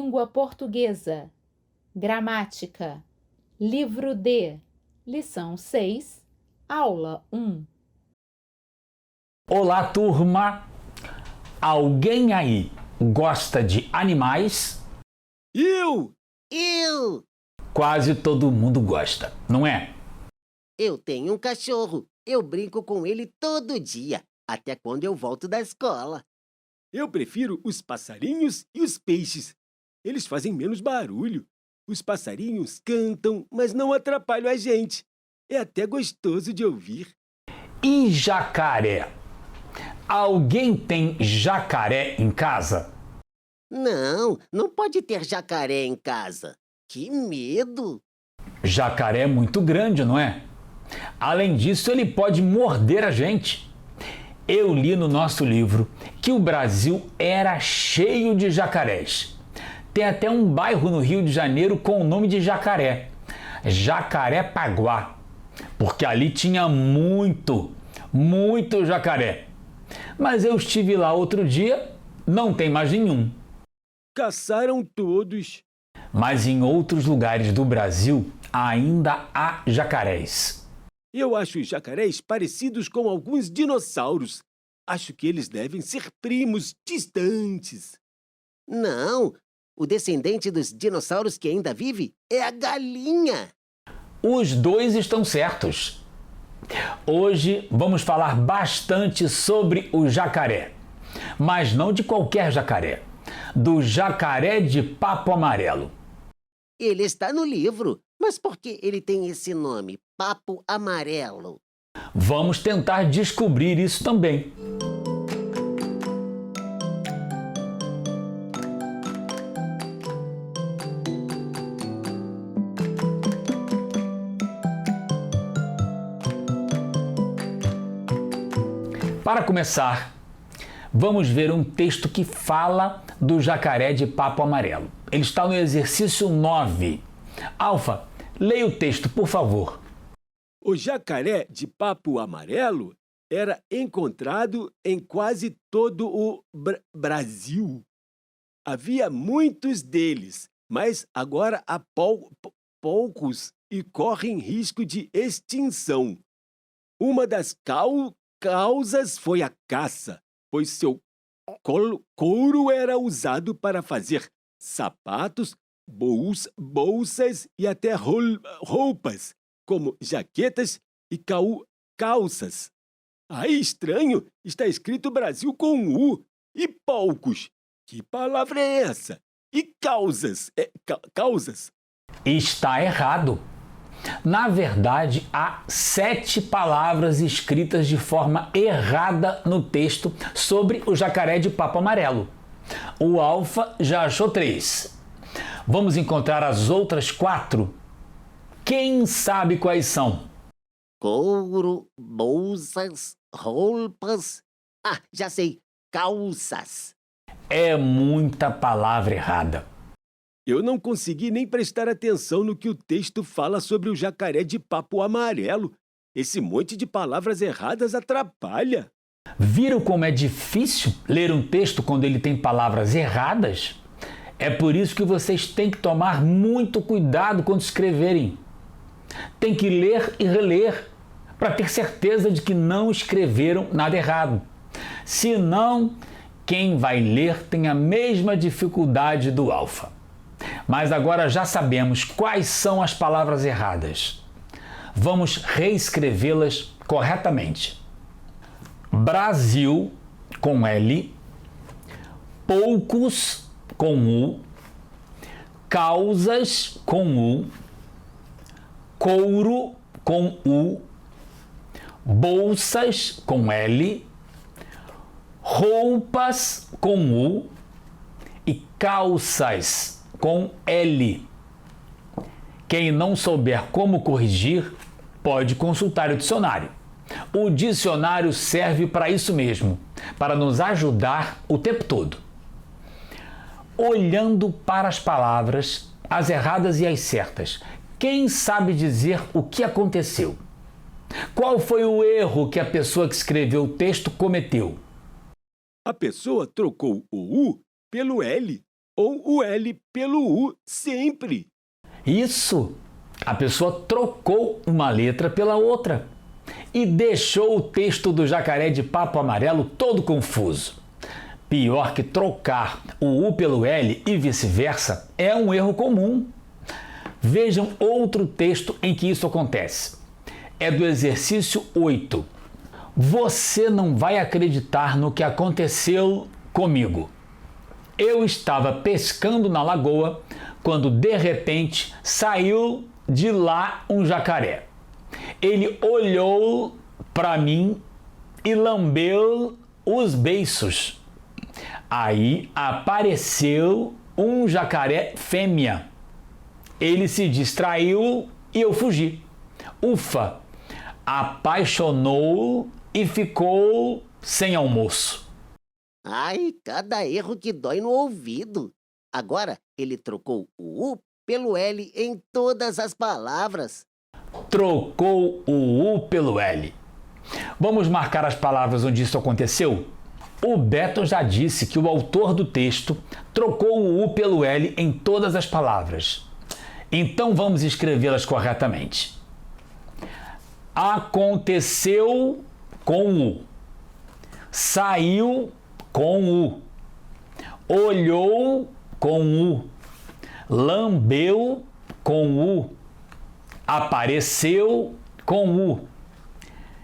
Língua Portuguesa. Gramática. Livro D. Lição 6. Aula 1. Olá, turma! Alguém aí gosta de animais? Eu! Quase todo mundo gosta, não é? Eu tenho um cachorro. Eu brinco com ele todo dia, até quando eu volto da escola. Eu prefiro os passarinhos e os peixes. Eles fazem menos barulho. Os passarinhos cantam, mas não atrapalham a gente. É até gostoso de ouvir. E jacaré? Alguém tem jacaré em casa? Não pode ter jacaré em casa. Que medo! Jacaré é muito grande, não é? Além disso, ele pode morder a gente. Eu li no nosso livro que o Brasil era cheio de jacarés. Tem até um bairro no Rio de Janeiro com o nome de Jacaré, Jacarepaguá, porque ali tinha muito jacaré. Mas eu estive lá outro dia, não tem mais nenhum. Caçaram todos. Mas em outros lugares do Brasil ainda há jacarés. Eu acho os jacarés parecidos com alguns dinossauros. Acho que eles devem ser primos distantes. Não, o descendente dos dinossauros que ainda vive é a galinha. Os dois estão certos. Hoje vamos falar bastante sobre o jacaré, mas não de qualquer jacaré, do jacaré de papo amarelo. Ele está no livro, mas por que ele tem esse nome, Papo Amarelo? Vamos tentar descobrir isso também. Para começar, vamos ver um texto que fala do jacaré de papo amarelo. Ele está no exercício 9. Alfa, leia o texto, por favor. O jacaré de papo amarelo era encontrado em quase todo o Brasil. Havia muitos deles, mas agora há poucos e correm risco de extinção. Uma das causas foi a caça, pois seu couro era usado para fazer sapatos, bolsas e até roupas, como jaquetas e calças. Aí, estranho, está escrito Brasil com U. E poucos? Que palavra é essa? E causas? Causas? Está errado. Na verdade, há 7 palavras escritas de forma errada no texto sobre o jacaré de papo amarelo. O Alfa já achou 3. Vamos encontrar as outras 4? Quem sabe quais são? Couro, bolsas, roupas... Ah, já sei, calças. É muita palavra errada. Eu não consegui nem prestar atenção no que o texto fala sobre o jacaré de papo amarelo. Esse monte de palavras erradas atrapalha. Viram como é difícil ler um texto quando ele tem palavras erradas? É por isso que vocês têm que tomar muito cuidado quando escreverem. Tem que ler e reler para ter certeza de que não escreveram nada errado. Senão, quem vai ler tem a mesma dificuldade do Alfa. Mas agora já sabemos quais são as palavras erradas. Vamos reescrevê-las corretamente. Brasil, com L, poucos, com U, causas, com U, couro, com U, bolsas, com L, roupas, com U e calças, com L. Quem não souber como corrigir, pode consultar o dicionário. O dicionário serve para isso mesmo, para nos ajudar o tempo todo. Olhando para as palavras, as erradas e as certas, quem sabe dizer o que aconteceu? Qual foi o erro que a pessoa que escreveu o texto cometeu? A pessoa trocou o U pelo L. ou o L pelo U sempre. Isso! A pessoa trocou uma letra pela outra e deixou o texto do Jacaré de Papo Amarelo todo confuso. Pior que trocar o U pelo L e vice-versa é um erro comum. Vejam outro texto em que isso acontece. É do exercício 8. Você não vai acreditar no que aconteceu comigo. Eu estava pescando na lagoa quando de repente saiu de lá um jacaré. Ele olhou para mim e lambeu os beiços. Aí apareceu um jacaré fêmea. Ele se distraiu e eu fugi. Ufa! Apaixonou e ficou sem almoço. Ai, cada erro que dói no ouvido. Agora ele trocou o U pelo L em todas as palavras. Trocou o U pelo L. Vamos marcar as palavras onde isso aconteceu? O Beto já disse que o autor do texto trocou o U pelo L em todas as palavras. Então vamos escrevê-las corretamente. Aconteceu com U. Saiu com U. Olhou com U. Lambeu com U. Apareceu com U.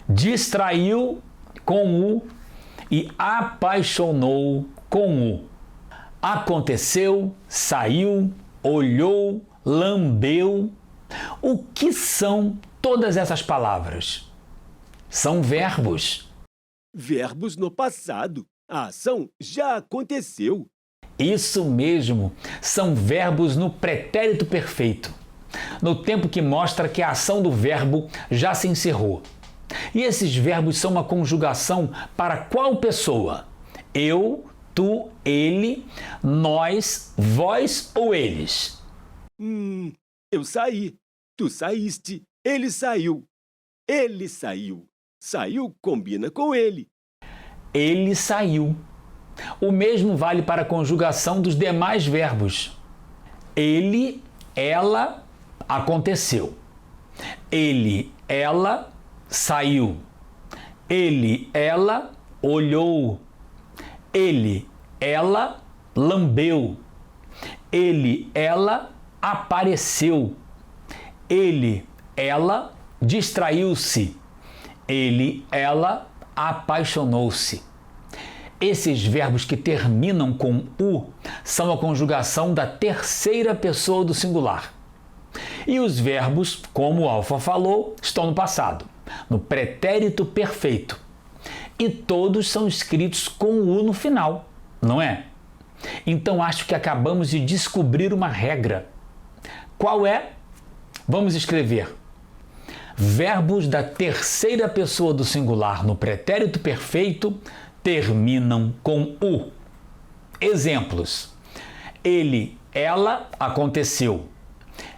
Distraiu com U e apaixonou com U. Aconteceu, saiu, olhou, lambeu. O que são todas essas palavras? São verbos. Verbos no passado. A ação já aconteceu. Isso mesmo, são verbos no pretérito perfeito, no tempo que mostra que a ação do verbo já se encerrou. E esses verbos são uma conjugação para qual pessoa? Eu, tu, ele, nós, vós ou eles? Eu saí. Tu saíste. Ele saiu. Ele saiu. Saiu combina com ele. Ele saiu. O mesmo vale para a conjugação dos demais verbos. Ele, ela, aconteceu. Ele, ela, saiu. Ele, ela, olhou. Ele, ela, lambeu. Ele, ela, apareceu. Ele, ela, distraiu-se. Ele, ela, apaixonou-se. Esses verbos que terminam com U são a conjugação da terceira pessoa do singular. E os verbos, como o Alfa falou, estão no passado, no pretérito perfeito. E todos são escritos com U no final, não é? Então acho que acabamos de descobrir uma regra. Qual é? Vamos escrever. Verbos da terceira pessoa do singular no pretérito perfeito terminam com U. Exemplos. Ele, ela, aconteceu.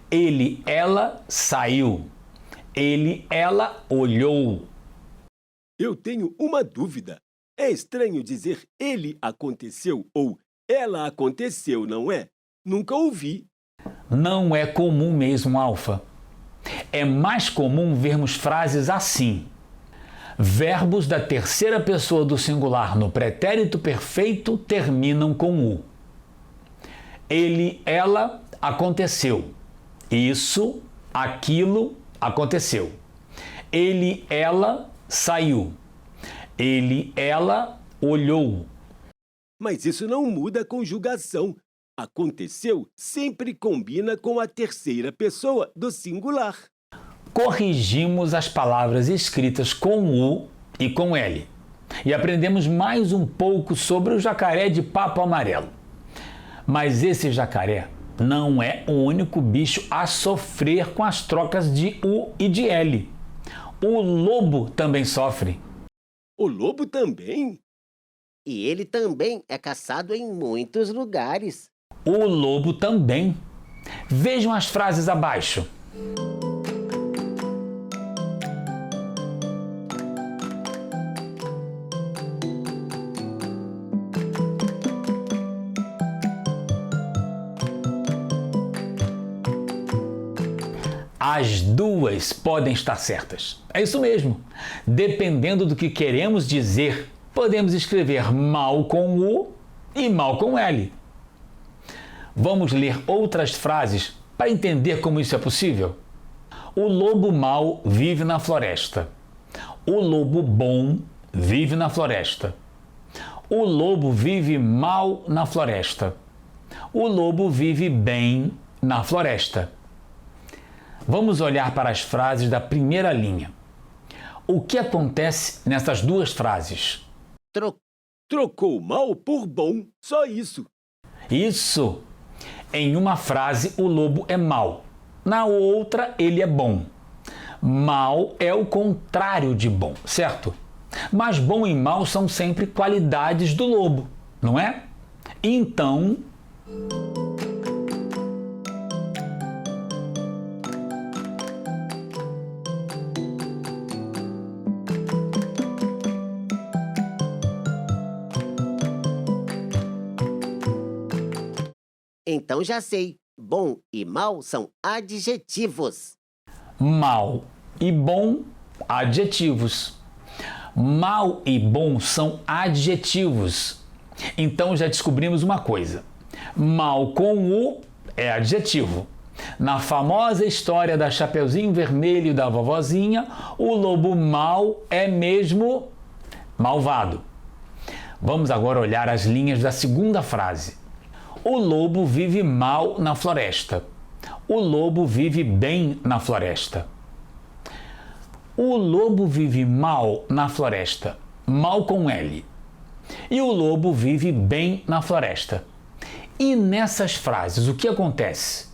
Ele, ela, saiu. Ele, ela, olhou. Eu tenho uma dúvida. É estranho dizer ele aconteceu ou ela aconteceu, não é? Nunca ouvi. Não é comum mesmo, Alfa. É mais comum vermos frases assim. Verbos da terceira pessoa do singular no pretérito perfeito terminam com U. Ele, ela, aconteceu. Isso, aquilo, aconteceu. Ele, ela, saiu. Ele, ela, olhou. Mas isso não muda a conjugação. Aconteceu sempre combina com a terceira pessoa do singular. Corrigimos as palavras escritas com U e com L. E aprendemos mais um pouco sobre o jacaré de Papo Amarelo. Mas esse jacaré não é o único bicho a sofrer com as trocas de U e de L. O lobo também sofre. O lobo também? E ele também é caçado em muitos lugares. O lobo também. Vejam as frases abaixo. As duas podem estar certas. É isso mesmo. Dependendo do que queremos dizer, podemos escrever mal com U e mal com L. Vamos ler outras frases para entender como isso é possível? O lobo mau vive na floresta. O lobo bom vive na floresta. O lobo vive mal na floresta. O lobo vive bem na floresta. Vamos olhar para as frases da primeira linha. O que acontece nessas duas frases? Trocou mal por bom, só isso. Isso! Em uma frase, o lobo é mau. Na outra, ele é bom. Mal é o contrário de bom, certo? Mas bom e mal são sempre qualidades do lobo, não é? Então, Então já sei. Bom e mal são adjetivos. mal e bom, adjetivos. Mal e bom são adjetivos. Então já descobrimos uma coisa. Mal com U é adjetivo. Na famosa história da Chapeuzinho Vermelho e da vovozinha, o lobo mau é mesmo malvado. Vamos agora olhar as linhas da segunda frase. O lobo vive mal na floresta. O lobo vive bem na floresta. O lobo vive mal na floresta. Mal com L. E o lobo vive bem na floresta. E nessas frases, o que acontece?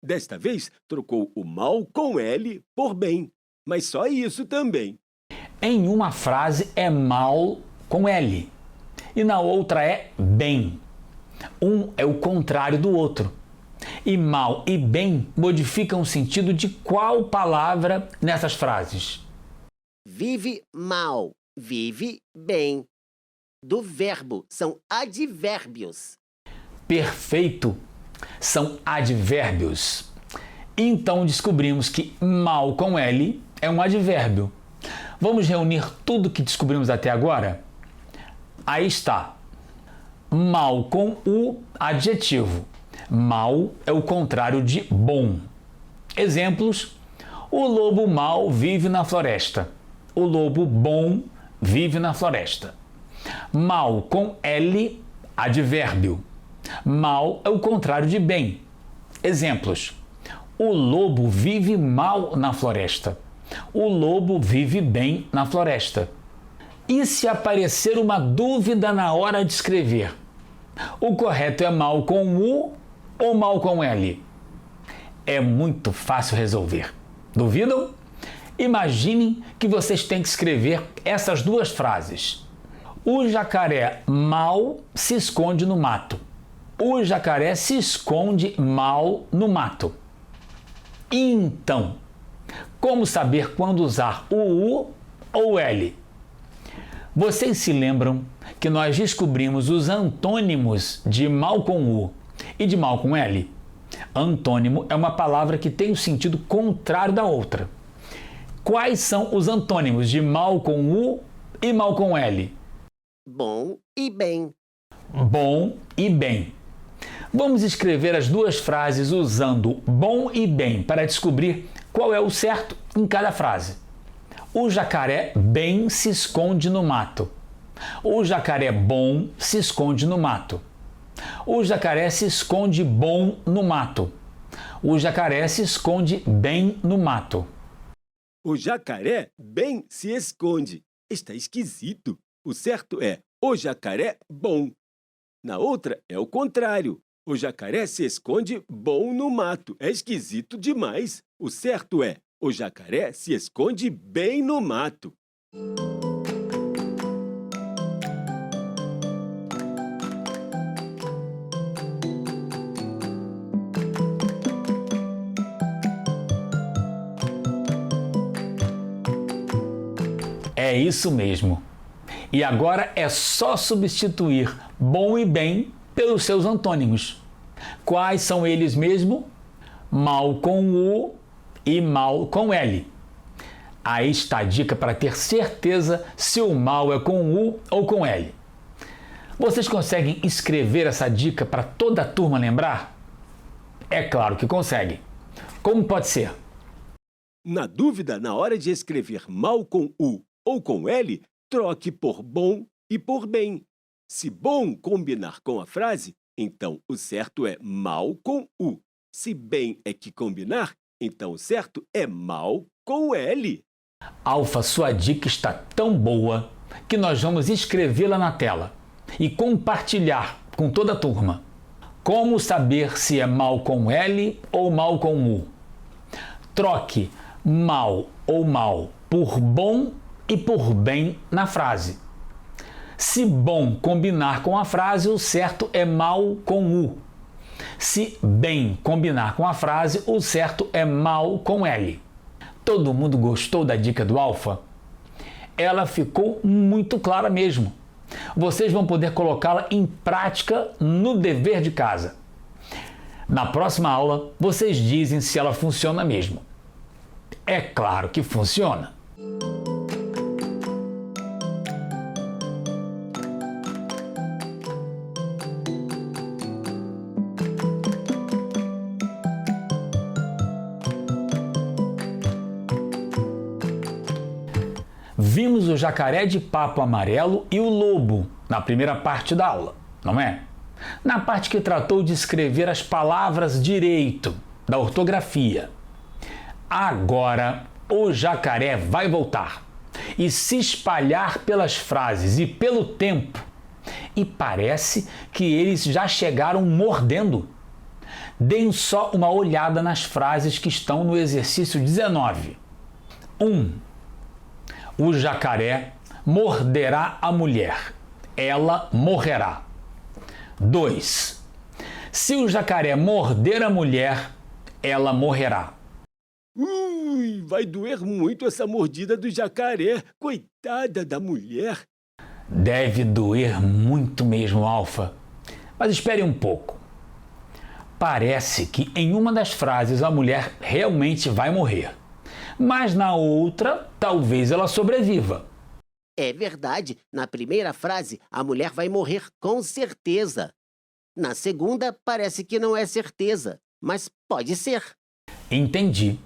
Desta vez, trocou o mal com L por bem. Mas só isso também. Em uma frase é mal com L. E na outra é bem. Um é o contrário do outro. E mal e bem modificam o sentido de qual palavra nessas frases? Vive mal, vive bem. Do verbo são advérbios. Perfeito! São advérbios. Então descobrimos que mal com L é um advérbio. Vamos reunir tudo que descobrimos até agora? Aí está. Mal com U, adjetivo. Mal é o contrário de bom. Exemplos: o lobo mau vive na floresta. O lobo bom vive na floresta. Mal com L, advérbio. Mal é o contrário de bem. Exemplos: o lobo vive mal na floresta. O lobo vive bem na floresta. E se aparecer uma dúvida na hora de escrever? O correto é mal com U ou mal com L? É muito fácil resolver. Duvidam? Imaginem que vocês têm que escrever essas duas frases. O jacaré mal se esconde no mato. O jacaré se esconde mal no mato. Então, como saber quando usar o U ou L? Vocês se lembram que nós descobrimos os antônimos de mal com U e de mal com L? Antônimo é uma palavra que tem o sentido contrário da outra. Quais são os antônimos de mal com U e mal com L? Bom e bem. Bom e bem. Vamos escrever as duas frases usando bom e bem para descobrir qual é o certo em cada frase. O jacaré bem se esconde no mato. O jacaré bom se esconde no mato. O jacaré se esconde bom no mato. O jacaré se esconde bem no mato. O jacaré bem se esconde. Está esquisito. O certo é o jacaré bom. Na outra é o contrário. O jacaré se esconde bom no mato. É esquisito demais. O certo é o jacaré se esconde bem no mato. É isso mesmo. E agora é só substituir bom e bem pelos seus antônimos. Quais são eles mesmo? Mal com U e mal com L. Aí está a dica para ter certeza se o mal é com U ou com L. Vocês conseguem escrever essa dica para toda a turma lembrar? É claro que conseguem. Como pode ser? Na dúvida, na hora de escrever mal com U ou com L, troque por bom e por bem. Se bom combinar com a frase, então o certo é mal com U. Se bem é que combinar, então o certo é mal com L. Alfa, sua dica está tão boa que nós vamos escrevê-la na tela e compartilhar com toda a turma. Como saber se é mal com L ou mal com U? Troque mal ou mal por bom e por bem na frase. Se bom combinar com a frase, o certo é mal com U. Se bem combinar com a frase, o certo é mal com L. Todo mundo gostou da dica do Alfa? Ela ficou muito clara mesmo. Vocês vão poder colocá-la em prática no dever de casa. Na próxima aula, vocês dizem se ela funciona mesmo. É claro que funciona. Vimos o jacaré de papo amarelo e o lobo na primeira parte da aula, não é? Na parte que tratou de escrever as palavras direito, da ortografia. Agora o jacaré vai voltar e se espalhar pelas frases e pelo tempo. E parece que eles já chegaram mordendo. Deem só uma olhada nas frases que estão no exercício 19. 1. O jacaré morderá a mulher. Ela morrerá. 2. Se o jacaré morder a mulher, ela morrerá. Ui, vai doer muito essa mordida do jacaré. Coitada da mulher. Deve doer muito mesmo, Alfa. Mas espere um pouco. Parece que em uma das frases a mulher realmente vai morrer. Mas na outra, talvez ela sobreviva. É verdade, na primeira frase, a mulher vai morrer com certeza. Na segunda, parece que não é certeza, mas pode ser. Entendi.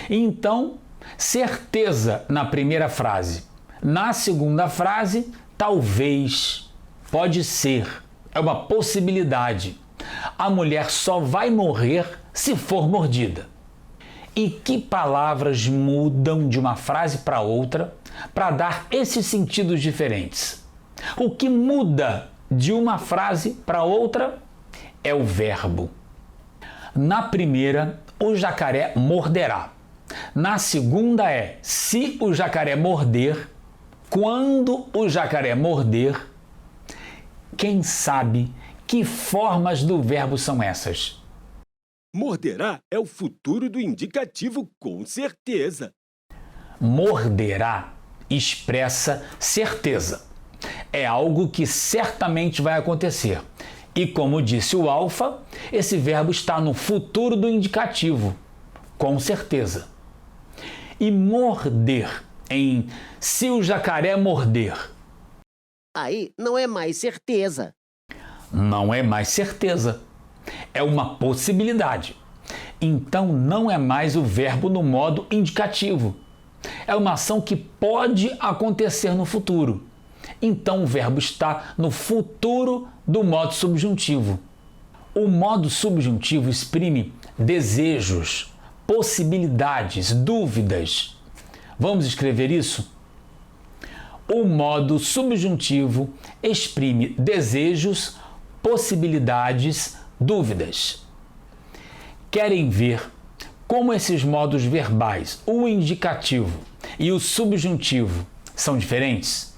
Então, certeza na primeira frase. Na segunda frase, talvez, pode ser, é uma possibilidade. A mulher só vai morrer se for mordida. E que palavras mudam de uma frase para outra para dar esses sentidos diferentes? O que muda de uma frase para outra é o verbo. Na primeira, o jacaré morderá. Na segunda é se o jacaré morder, quando o jacaré morder. Quem sabe que formas do verbo são essas? Morderá é o futuro do indicativo, com certeza. Morderá expressa certeza. É algo que certamente vai acontecer. E como disse o Alfa, esse verbo está no futuro do indicativo, com certeza. E morder em se o jacaré morder. Aí não é mais certeza. Não é mais certeza. É uma possibilidade. Então não é mais o verbo no modo indicativo. É uma ação que pode acontecer no futuro. Então o verbo está no futuro do modo subjuntivo. O modo subjuntivo exprime desejos, possibilidades, dúvidas. Vamos escrever isso? O modo subjuntivo exprime desejos, possibilidades, dúvidas. Querem ver como esses modos verbais, o indicativo e o subjuntivo, são diferentes?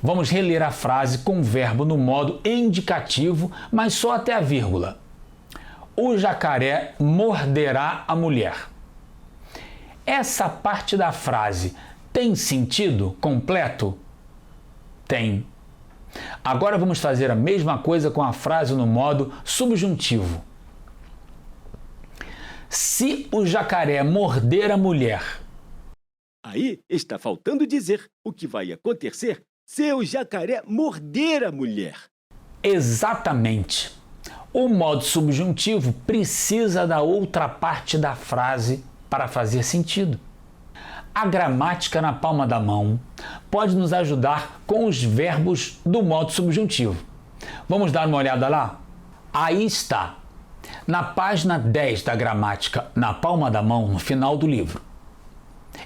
Vamos reler a frase com o verbo no modo indicativo, mas só até a vírgula. O jacaré morderá a mulher. Essa parte da frase tem sentido completo? Tem. Agora vamos fazer a mesma coisa com a frase no modo subjuntivo. Se o jacaré morder a mulher. Aí está faltando dizer o que vai acontecer se o jacaré morder a mulher. Exatamente. O modo subjuntivo precisa da outra parte da frase para fazer sentido. A gramática na palma da mão pode nos ajudar com os verbos do modo subjuntivo. Vamos dar uma olhada lá? Aí está, na página 10 da gramática, na palma da mão, no final do livro.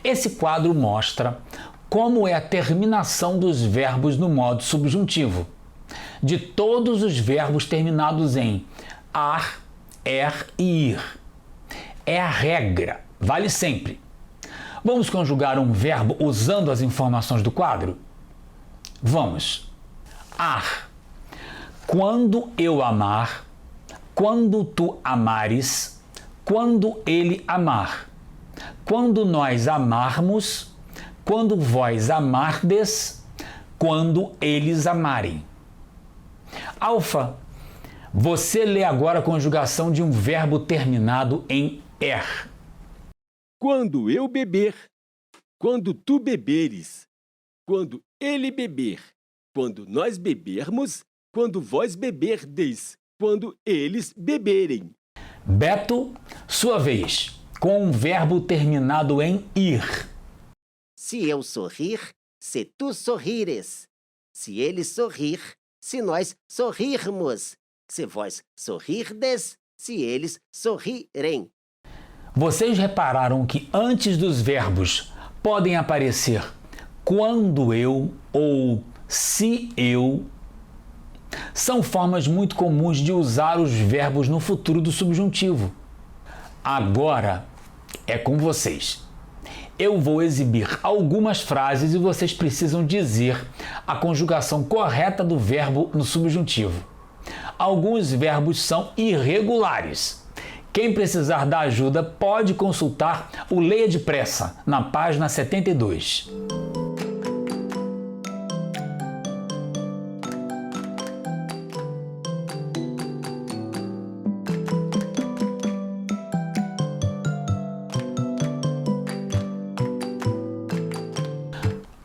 Esse quadro mostra como é a terminação dos verbos no modo subjuntivo, de todos os verbos terminados em ar, er e ir. É a regra, vale sempre. Vamos conjugar um verbo usando as informações do quadro? Vamos. Ar. Quando eu amar, quando tu amares, quando ele amar, quando nós amarmos, quando vós amardes, quando eles amarem. Alfa, você lê agora a conjugação de um verbo terminado em er. Quando eu beber, quando tu beberes, quando ele beber, quando nós bebermos, quando vós beberdes, quando eles beberem. Beto, sua vez, com um verbo terminado em ir. Se eu sorrir, se tu sorrires. Se ele sorrir, se nós sorrirmos. Se vós sorrirdes, se eles sorrirem. Vocês repararam que antes dos verbos podem aparecer quando eu ou se eu? São formas muito comuns de usar os verbos no futuro do subjuntivo. Agora é com vocês. Eu vou exibir algumas frases e vocês precisam dizer a conjugação correta do verbo no subjuntivo. Alguns verbos são irregulares. Quem precisar da ajuda pode consultar o Leia Depressa, na página 72.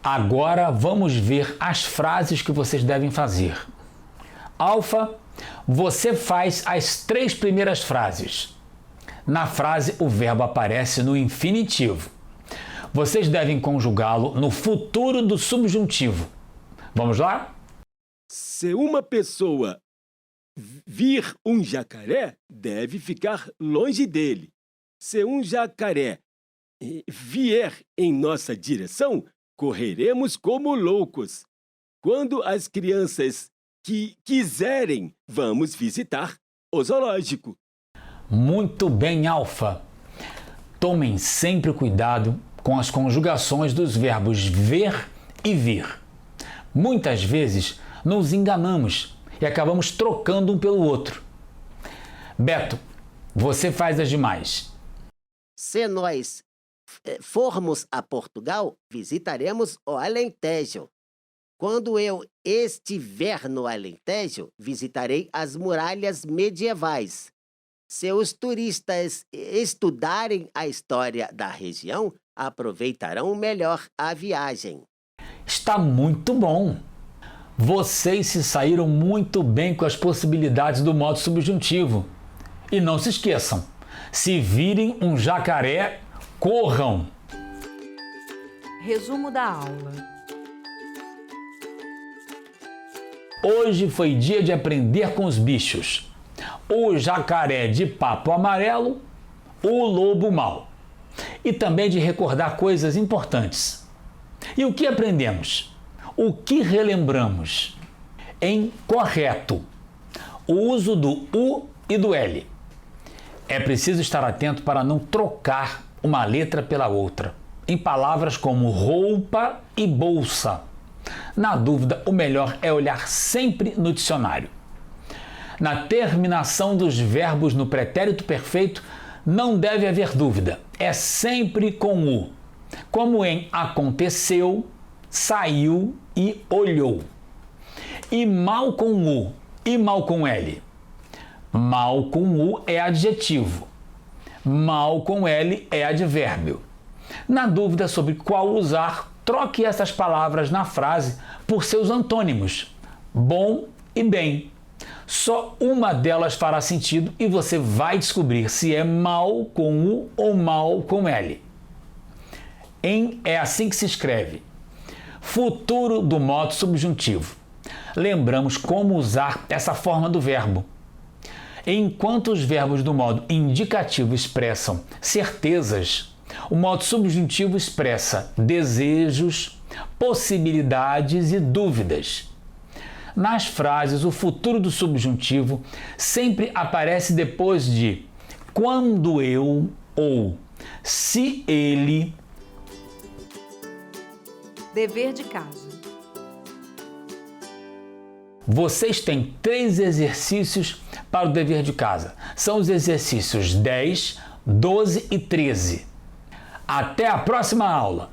Agora vamos ver as frases que vocês devem fazer. Alfa, você faz as 3 primeiras frases. Na frase, o verbo aparece no infinitivo. Vocês devem conjugá-lo no futuro do subjuntivo. Vamos lá? Se uma pessoa vir um jacaré, deve ficar longe dele. Se um jacaré vier em nossa direção, correremos como loucos. Quando as crianças quiserem, vamos visitar o zoológico. Muito bem, Alfa. Tomem sempre cuidado com as conjugações dos verbos ver e vir. Muitas vezes nos enganamos e acabamos trocando um pelo outro. Beto, você faz as demais. Se nós formos a Portugal, visitaremos o Alentejo. Quando eu estiver no Alentejo, visitarei as muralhas medievais. Se os turistas estudarem a história da região, aproveitarão melhor a viagem. Está muito bom! Vocês se saíram muito bem com as possibilidades do modo subjuntivo. E não se esqueçam, se virem um jacaré, corram! Resumo da aula. Hoje foi dia de aprender com os bichos. O jacaré de papo amarelo, o lobo mau. E também de recordar coisas importantes. E o que aprendemos? O que relembramos? Em correto, o uso do U e do L. É preciso estar atento para não trocar uma letra pela outra, em palavras como roupa e bolsa. Na dúvida, o melhor é olhar sempre no dicionário. Na terminação dos verbos no pretérito perfeito, não deve haver dúvida. É sempre com U, como em aconteceu, saiu e olhou. E mal com U e mal com L. Mal com U é adjetivo. Mal com L é advérbio. Na dúvida sobre qual usar, troque essas palavras na frase por seus antônimos, bom e bem. Só uma delas fará sentido e você vai descobrir se é mal com U ou mal com L. Em é assim que se escreve. Futuro do modo subjuntivo. Lembramos como usar essa forma do verbo. Enquanto os verbos do modo indicativo expressam certezas, o modo subjuntivo expressa desejos, possibilidades e dúvidas. Nas frases, o futuro do subjuntivo sempre aparece depois de quando eu ou se ele. Dever de casa. Vocês têm 3 exercícios para o dever de casa. São os exercícios 10, 12 e 13. Até a próxima aula!